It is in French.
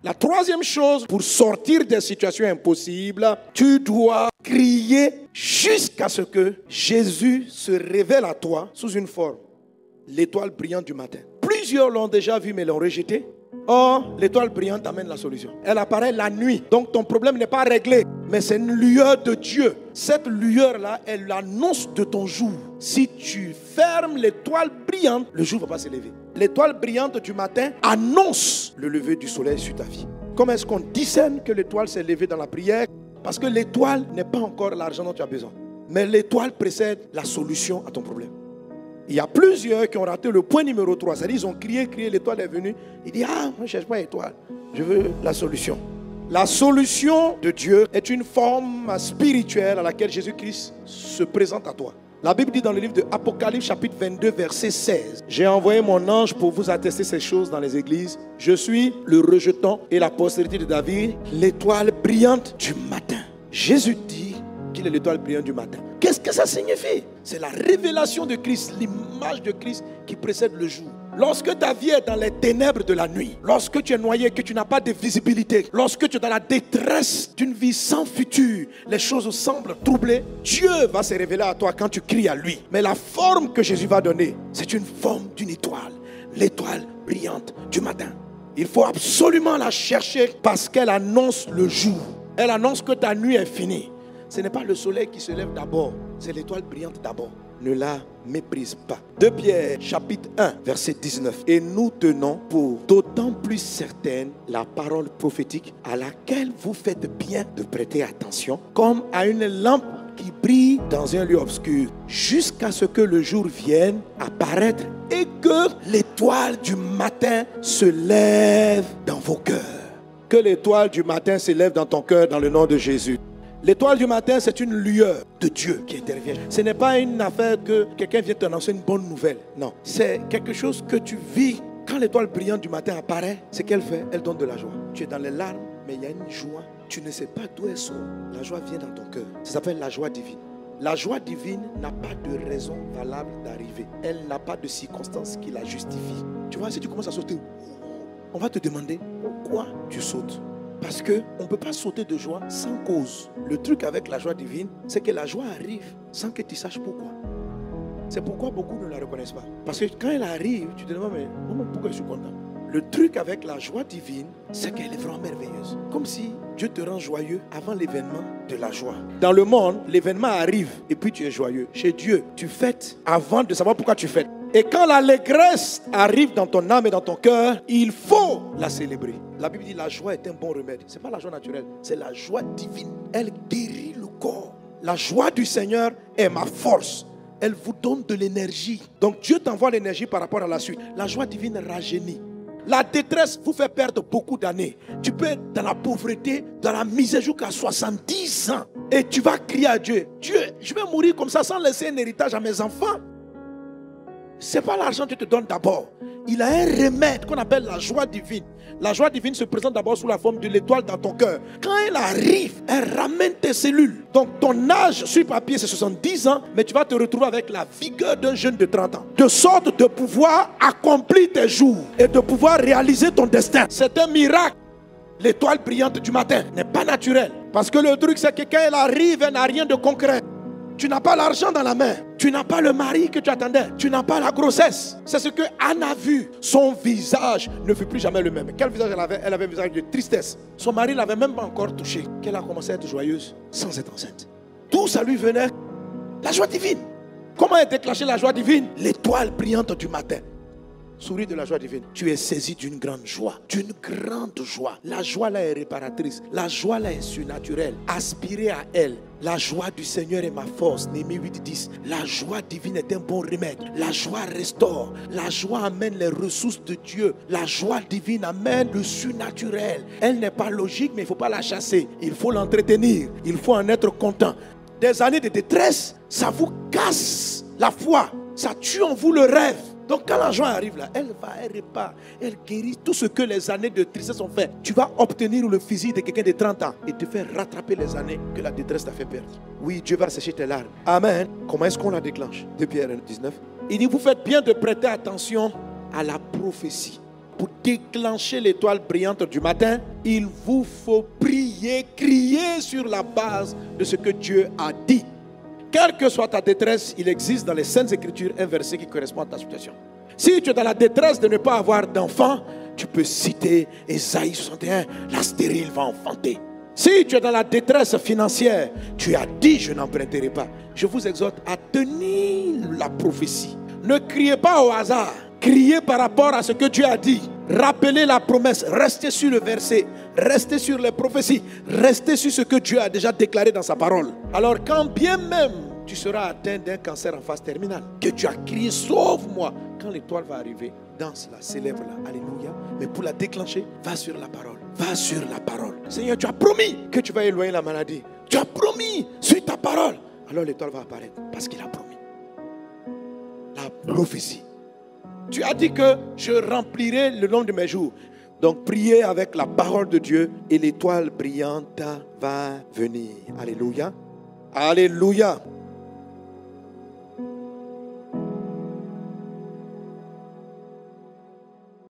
La troisième chose, pour sortir des situations impossibles, tu dois crier jusqu'à ce que Jésus se révèle à toi sous une forme. L'étoile brillante du matin. Plusieurs l'ont déjà vu mais l'ont rejeté. Or, l'étoile brillante amène la solution. Elle apparaît la nuit. Donc ton problème n'est pas réglé. Mais c'est une lueur de Dieu. Cette lueur-là, elle l'annonce de ton jour. Si tu fermes l'étoile brillante, le jour ne va pas se lever. L'étoile brillante du matin annonce le lever du soleil sur ta vie. Comment est-ce qu'on discerne que l'étoile s'est levée dans la prière? Parce que l'étoile n'est pas encore l'argent dont tu as besoin. Mais l'étoile précède la solution à ton problème. Il y a plusieurs qui ont raté le point numéro 3. C'est-à-dire ils ont crié, l'étoile est venue. Il dit, moi je ne cherche pas l'étoile, je veux la solution. La solution de Dieu est une forme spirituelle à laquelle Jésus-Christ se présente à toi. La Bible dit dans le livre de Apocalypse chapitre 22 verset 16. J'ai envoyé mon ange pour vous attester ces choses dans les églises. Je suis le rejeton et la postérité de David, l'étoile brillante du matin. Jésus dit qu'il est l'étoile brillante du matin. Qu'est-ce que ça signifie? C'est la révélation de Christ, l'image de Christ qui précède le jour. Lorsque ta vie est dans les ténèbres de la nuit, lorsque tu es noyé, que tu n'as pas de visibilité, lorsque tu es dans la détresse d'une vie sans futur, les choses semblent troublées, Dieu va se révéler à toi quand tu cries à lui. Mais la forme que Jésus va donner, c'est une forme d'une étoile, l'étoile brillante du matin. Il faut absolument la chercher parce qu'elle annonce le jour. Elle annonce que ta nuit est finie. Ce n'est pas le soleil qui se lève d'abord, c'est l'étoile brillante d'abord. Ne la méprise pas. 2 Pierre chapitre 1 verset 19. Et nous tenons pour d'autant plus certaine la parole prophétique à laquelle vous faites bien de prêter attention, comme à une lampe qui brille dans un lieu obscur, jusqu'à ce que le jour vienne apparaître et que l'étoile du matin se lève dans vos cœurs. Que l'étoile du matin se lève dans ton cœur dans le nom de Jésus. L'étoile du matin, c'est une lueur de Dieu qui intervient. Ce n'est pas une affaire que quelqu'un vient t'annoncer une bonne nouvelle. Non, c'est quelque chose que tu vis. Quand l'étoile brillante du matin apparaît, ce qu'elle fait, elle donne de la joie. Tu es dans les larmes, mais il y a une joie. Tu ne sais pas d'où elle sort. La joie vient dans ton cœur. Ça s'appelle la joie divine. La joie divine n'a pas de raison valable d'arriver. Elle n'a pas de circonstance qui la justifie. Tu vois, si tu commences à sauter, on va te demander pourquoi tu sautes. Parce qu'on ne peut pas sauter de joie sans cause. Le truc avec la joie divine, c'est que la joie arrive sans que tu saches pourquoi. C'est pourquoi beaucoup ne la reconnaissent pas. Parce que quand elle arrive, tu te demandes, mais pourquoi je suis content? Le truc avec la joie divine, c'est qu'elle est vraiment merveilleuse. Comme si Dieu te rend joyeux avant l'événement de la joie. Dans le monde, l'événement arrive et puis tu es joyeux. Chez Dieu, tu fêtes avant de savoir pourquoi tu fêtes. Et quand l'allégresse arrive dans ton âme et dans ton cœur, il faut la célébrer. La Bible dit la joie est un bon remède. Ce n'est pas la joie naturelle, c'est la joie divine. Elle guérit le corps. La joie du Seigneur est ma force. Elle vous donne de l'énergie. Donc Dieu t'envoie l'énergie par rapport à la suite. La joie divine rajeunit. La détresse vous fait perdre beaucoup d'années. Tu peux être dans la pauvreté, dans la misère jusqu'à 70 ans. Et tu vas crier à Dieu. Dieu, je vais mourir comme ça sans laisser un héritage à mes enfants. Ce n'est pas l'argent que tu te donnes d'abord. Il a un remède qu'on appelle la joie divine. La joie divine se présente d'abord sous la forme de l'étoile dans ton cœur. Quand elle arrive, elle ramène tes cellules. Donc ton âge sur papier c'est 70 ans, mais tu vas te retrouver avec la vigueur d'un jeune de 30 ans. De sorte de pouvoir accomplir tes jours et de pouvoir réaliser ton destin. C'est un miracle. L'étoile brillante du matin n'est pas naturelle. Parce que le truc c'est que quand elle arrive, elle n'a rien de concret. Tu n'as pas l'argent dans la main. Tu n'as pas le mari que tu attendais. Tu n'as pas la grossesse. C'est ce que Anne a vu. Son visage ne fut plus jamais le même. Quel visage elle avait? Elle avait un visage de tristesse. Son mari ne l'avait même pas encore touché. Qu'elle a commencé à être joyeuse sans être enceinte. D'où ça lui venait? La joie divine. Comment est déclenchée la joie divine? L'étoile brillante du matin. Souris de la joie divine. Tu es saisi d'une grande joie. D'une grande joie. La joie là est réparatrice. La joie là est surnaturelle. Aspirez à elle. La joie du Seigneur est ma force. Néhémie 8:10. La joie divine est un bon remède. La joie restaure. La joie amène les ressources de Dieu. La joie divine amène le surnaturel. Elle n'est pas logique, mais il ne faut pas la chasser. Il faut l'entretenir. Il faut en être content. Des années de détresse, ça vous casse la foi. Ça tue en vous le rêve. Donc quand la joie arrive là, elle répare, elle guérit tout ce que les années de tristesse ont fait. Tu vas obtenir le physique de quelqu'un de 30 ans et te faire rattraper les années que la détresse t'a fait perdre. Oui, Dieu va sécher tes larmes. Amen. Comment est-ce qu'on la déclenche? 2 Pierre 19. Il dit, vous faites bien de prêter attention à la prophétie. pour déclencher l'étoile brillante du matin, il vous faut prier, crier sur la base de ce que Dieu a dit. Quelle que soit ta détresse, il existe dans les Saintes Écritures un verset qui correspond à ta situation. Si tu es dans la détresse de ne pas avoir d'enfant, tu peux citer Ésaïe 61, la stérile va enfanter. Si tu es dans la détresse financière, tu as dit je n'emprunterai pas. Je vous exhorte à tenir la prophétie. Ne criez pas au hasard. Criez par rapport à ce que Dieu a dit. Rappelez la promesse. Restez sur le verset. Restez sur les prophéties. Restez sur ce que Dieu a déjà déclaré dans sa parole. Alors quand bien même tu seras atteint d'un cancer en phase terminale, que tu as crié sauve-moi, quand l'étoile va arriver, danse-la, célèbre-la, alléluia. Mais pour la déclencher, va sur la parole. Va sur la parole. Seigneur, tu as promis que tu vas éloigner la maladie. Tu as promis, suis ta parole. Alors l'étoile va apparaître parce qu'il a promis. La prophétie. Tu as dit que je remplirai le long de mes jours. Donc priez avec la parole de Dieu et l'étoile brillante va venir. Alléluia. Alléluia.